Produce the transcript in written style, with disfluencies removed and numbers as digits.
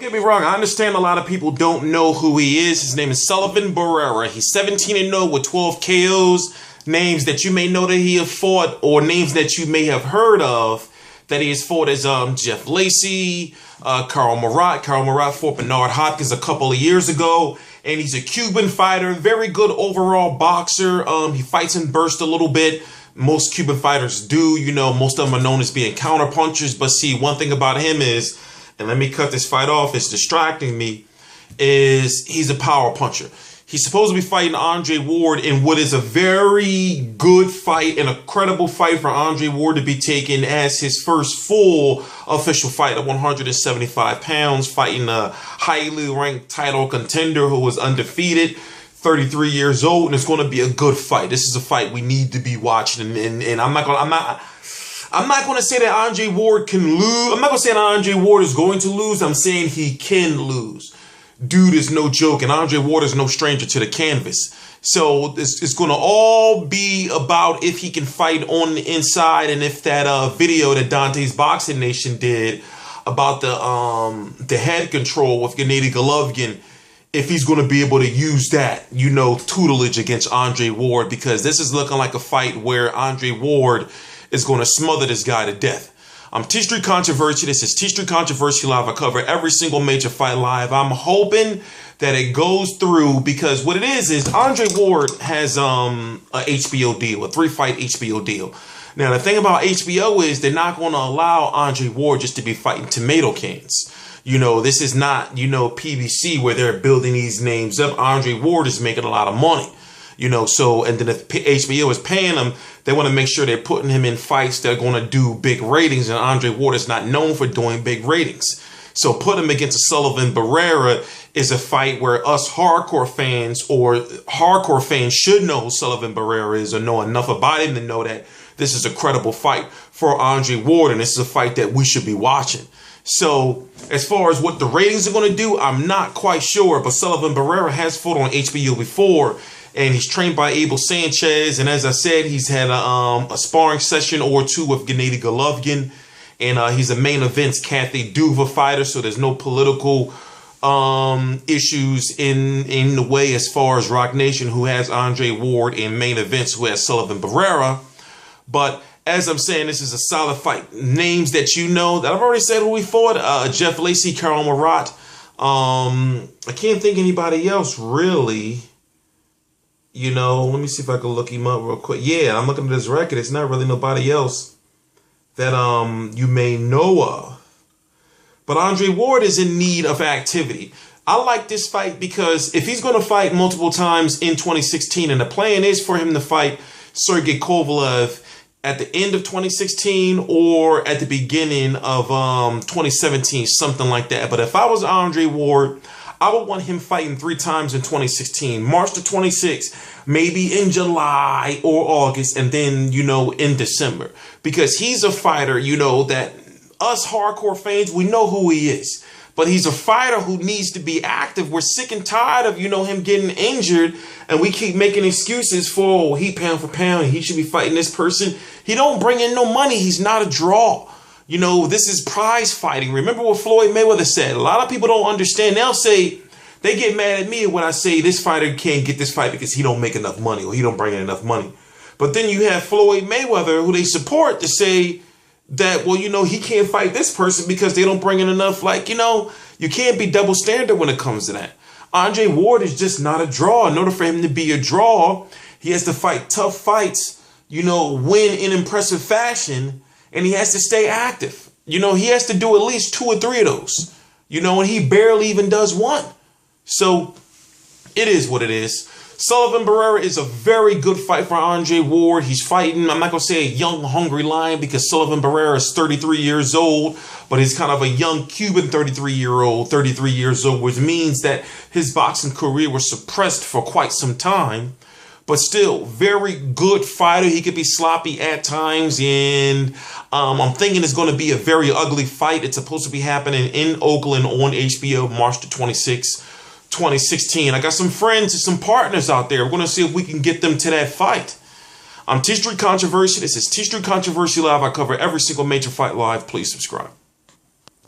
Don't get me wrong, I understand a lot of people don't know who he is. His name is Sullivan Barrera. He's 17-0 with 12 KOs. Names that you may know that he has fought, or names that you may have heard of that he has fought, as Jeff Lacey, Carl Marat. Carl Marat fought Bernard Hopkins a couple of years ago, and he's a Cuban fighter, very good overall boxer. He fights in burst a little bit. Most Cuban fighters do, most of them are known as being counterpunchers. But see, one thing about him is, and let me cut this fight off, it's distracting me, is he's a power puncher. He's supposed to be fighting Andre Ward in what is a very good fight and a credible fight for Andre Ward to be taken as his first full official fight at 175 pounds, fighting a highly ranked title contender who was undefeated, 33 years old, and it's going to be a good fight. This is a fight we need to be watching, and I'm not going to say that Andre Ward can lose. I'm not going to say that Andre Ward is going to lose. I'm saying he can lose. Dude is no joke, and Andre Ward is no stranger to the canvas. So it's going to all be about if he can fight on the inside, and if that video that Dante's Boxing Nation did about the head control with Gennady Golovkin, if he's going to be able to use that, tutelage against Andre Ward, because this is looking like a fight where Andre Ward is going to smother this guy to death. I'm T Street Controversy. This is T Street Controversy Live. I cover every single major fight live. I'm hoping that it goes through, because what it is Andre Ward has a HBO deal, a 3-fight HBO deal. Now, the thing about HBO is they're not going to allow Andre Ward just to be fighting tomato cans. This is not, PBC, where they're building these names up. Andre Ward is making a lot of money. And then if HBO is paying him, they want to make sure they're putting him in fights that are going to do big ratings, and Andre Ward is not known for doing big ratings. So put him against a Sullivan Barrera is a fight where us hardcore fans should know who Sullivan Barrera is, or know enough about him to know that this is a credible fight for Andre Ward, and this is a fight that we should be watching. So as far as what the ratings are going to do, I'm not quite sure, but Sullivan Barrera has fought on HBO before, and he's trained by Abel Sanchez. And as I said, he's had a sparring session or two with Gennady Golovkin. And he's a main events Kathy Duva fighter, so there's no political issues in the way as far as Rock Nation, who has Andre Ward, in main events, who has Sullivan Barrera. But as I'm saying, this is a solid fight. Names that that I've already said who we fought. Jeff Lacey, Carl Marat. I can't think anybody else, really. Let me see if I can look him up real quick. Yeah, I'm looking at his record. It's not really nobody else that you may know of. But Andre Ward is in need of activity. I like this fight because if he's going to fight multiple times in 2016, and the plan is for him to fight Sergey Kovalev at the end of 2016 or at the beginning of 2017, something like that. But if I was Andre Ward, I would want him fighting 3 times in 2016. March the 26th, maybe in July or August, and then, in December. Because he's a fighter, that us hardcore fans, we know who he is. But he's a fighter who needs to be active. We're sick and tired of, him getting injured, and we keep making excuses for, he pound for pound, he should be fighting this person. He don't bring in no money. He's not a draw. This is prize fighting. Remember what Floyd Mayweather said. A lot of people don't understand. They get mad at me when I say this fighter can't get this fight because he don't make enough money, or he don't bring in enough money. But then you have Floyd Mayweather, who they support, to say that, he can't fight this person because they don't bring in enough. You can't be double standard when it comes to that. Andre Ward is just not a draw. In order for him to be a draw, he has to fight tough fights, win in impressive fashion, and he has to stay active. He has to do at least 2 or 3 of those, and he barely even does one. So it is what it is. Sullivan Barrera is a very good fight for Andre Ward. He's fighting, I'm not going to say a young, hungry lion, because Sullivan Barrera is 33 years old, but he's kind of a young Cuban 33 years old, which means that his boxing career was suppressed for quite some time. But still, very good fighter. He could be sloppy at times, and I'm thinking it's going to be a very ugly fight. It's supposed to be happening in Oakland on HBO, March the 26th, 2016. I got some friends and some partners out there. We're going to see if we can get them to that fight. I'm T Street Controversy. This is T Street Controversy Live. I cover every single major fight live. Please subscribe.